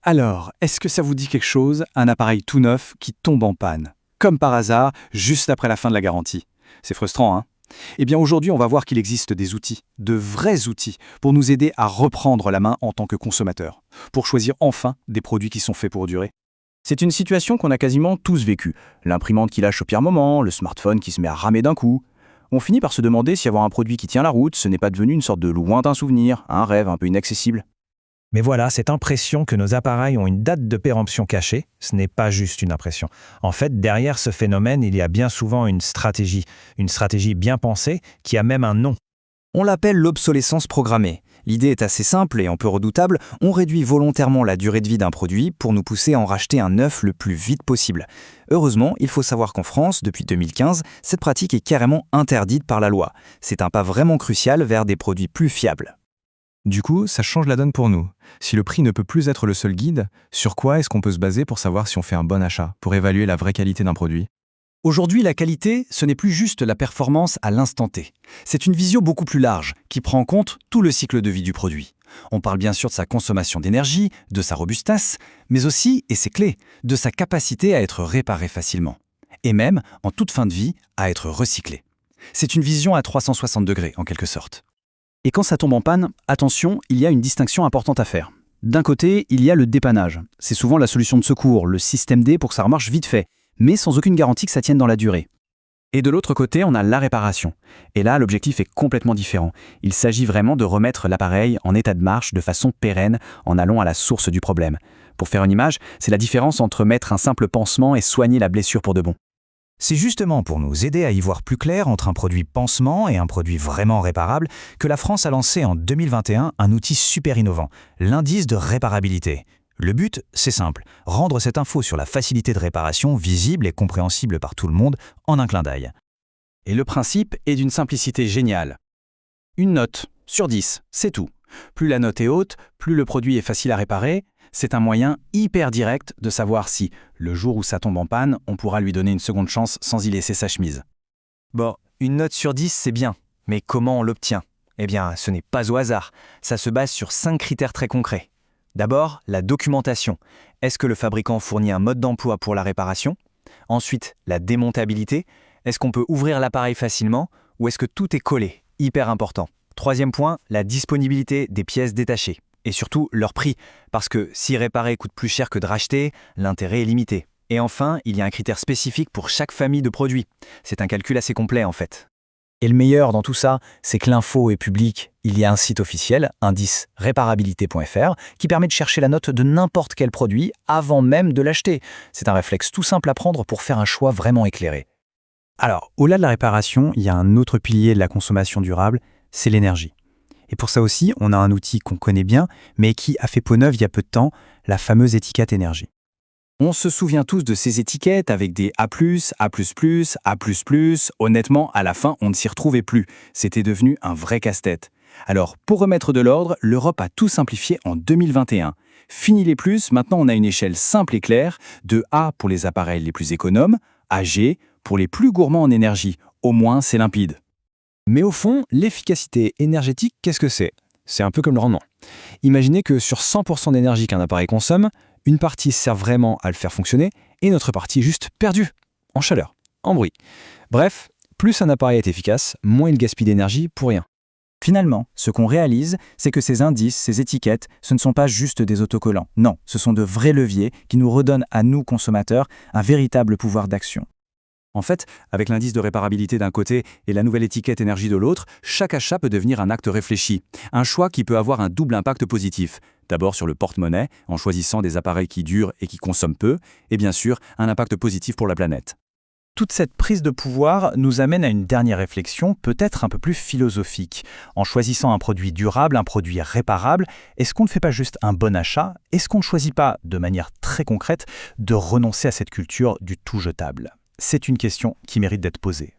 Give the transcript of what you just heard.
Alors, est-ce que ça vous dit quelque chose, un appareil tout neuf qui tombe en panne? Comme par hasard, juste après la fin de la garantie. C'est frustrant, hein? Eh bien aujourd'hui, on va voir qu'il existe des outils, de vrais outils, pour nous aider à reprendre la main en tant que consommateur, pour choisir enfin des produits qui sont faits pour durer. C'est une situation qu'on a quasiment tous vécue. L'imprimante qui lâche au pire moment, le smartphone qui se met à ramer d'un coup. On finit par se demander si avoir un produit qui tient la route, ce n'est pas devenu une sorte de lointain souvenir, un rêve un peu inaccessible. Mais voilà, cette impression que nos appareils ont une date de péremption cachée, ce n'est pas juste une impression. En fait, derrière ce phénomène, il y a bien souvent une stratégie bien pensée qui a même un nom. On l'appelle l'obsolescence programmée. L'idée est assez simple et un peu redoutable, on réduit volontairement la durée de vie d'un produit pour nous pousser à en racheter un neuf le plus vite possible. Heureusement, il faut savoir qu'en France, depuis 2015, cette pratique est carrément interdite par la loi. C'est un pas vraiment crucial vers des produits plus fiables. Du coup, ça change la donne pour nous. Si le prix ne peut plus être le seul guide, sur quoi est-ce qu'on peut se baser pour savoir si on fait un bon achat, pour évaluer la vraie qualité d'un produit? Aujourd'hui, la qualité, ce n'est plus juste la performance à l'instant T. C'est une vision beaucoup plus large, qui prend en compte tout le cycle de vie du produit. On parle bien sûr de sa consommation d'énergie, de sa robustesse, mais aussi, et c'est clé, de sa capacité à être réparé facilement. Et même, en toute fin de vie, à être recyclé. C'est une vision à 360 degrés, en quelque sorte. Et quand ça tombe en panne, attention, il y a une distinction importante à faire. D'un côté, il y a le dépannage. C'est souvent la solution de secours, le système D pour que ça remarche vite fait, mais sans aucune garantie que ça tienne dans la durée. Et de l'autre côté, on a la réparation. Et là, l'objectif est complètement différent. Il s'agit vraiment de remettre l'appareil en état de marche de façon pérenne en allant à la source du problème. Pour faire une image, c'est la différence entre mettre un simple pansement et soigner la blessure pour de bon. C'est justement pour nous aider à y voir plus clair entre un produit pansement et un produit vraiment réparable que la France a lancé en 2021 un outil super innovant, l'indice de réparabilité. Le but, c'est simple, rendre cette info sur la facilité de réparation visible et compréhensible par tout le monde en un clin d'œil. Et le principe est d'une simplicité géniale. Une note sur 10, c'est tout. Plus la note est haute, plus le produit est facile à réparer. C'est un moyen hyper direct de savoir si, le jour où ça tombe en panne, on pourra lui donner une seconde chance sans y laisser sa chemise. Bon, une note sur 10, c'est bien, mais comment on l'obtient? Eh bien, ce n'est pas au hasard. Ça se base sur 5 critères très concrets. D'abord, la documentation. Est-ce que le fabricant fournit un mode d'emploi pour la réparation? Ensuite, la démontabilité. Est-ce qu'on peut ouvrir l'appareil facilement ou est-ce que tout est collé? Hyper important. Troisième point, la disponibilité des pièces détachées. Et surtout, leur prix. Parce que si réparer coûte plus cher que de racheter, l'intérêt est limité. Et enfin, il y a un critère spécifique pour chaque famille de produits. C'est un calcul assez complet en fait. Et le meilleur dans tout ça, c'est que l'info est publique. Il y a un site officiel, indice-réparabilité.fr, qui permet de chercher la note de n'importe quel produit avant même de l'acheter. C'est un réflexe tout simple à prendre pour faire un choix vraiment éclairé. Alors, au-delà de la réparation, il y a un autre pilier de la consommation durable, c'est l'énergie. Et pour ça aussi, on a un outil qu'on connaît bien, mais qui a fait peau neuve il y a peu de temps, la fameuse étiquette énergie. On se souvient tous de ces étiquettes avec des A+, A++, A++. Honnêtement, à la fin, on ne s'y retrouvait plus. C'était devenu un vrai casse-tête. Alors, pour remettre de l'ordre, l'Europe a tout simplifié en 2021. Fini les plus, maintenant on a une échelle simple et claire, de A pour les appareils les plus économes, à G pour les plus gourmands en énergie. Au moins, c'est limpide. Mais au fond, l'efficacité énergétique, qu'est-ce que c'est? C'est un peu comme le rendement. Imaginez que sur 100% d'énergie qu'un appareil consomme, une partie sert vraiment à le faire fonctionner et une autre partie est juste perdue, en chaleur, en bruit. Bref, plus un appareil est efficace, moins il gaspille d'énergie pour rien. Finalement, ce qu'on réalise, c'est que ces indices, ces étiquettes, ce ne sont pas juste des autocollants. Non, ce sont de vrais leviers qui nous redonnent à nous, consommateurs, un véritable pouvoir d'action. En fait, avec l'indice de réparabilité d'un côté et la nouvelle étiquette énergie de l'autre, chaque achat peut devenir un acte réfléchi. Un choix qui peut avoir un double impact positif. D'abord sur le porte-monnaie, en choisissant des appareils qui durent et qui consomment peu, et bien sûr, un impact positif pour la planète. Toute cette prise de pouvoir nous amène à une dernière réflexion, peut-être un peu plus philosophique. En choisissant un produit durable, un produit réparable, est-ce qu'on ne fait pas juste un bon achat? Est-ce qu'on ne choisit pas, de manière très concrète, de renoncer à cette culture du tout jetable? C'est une question qui mérite d'être posée.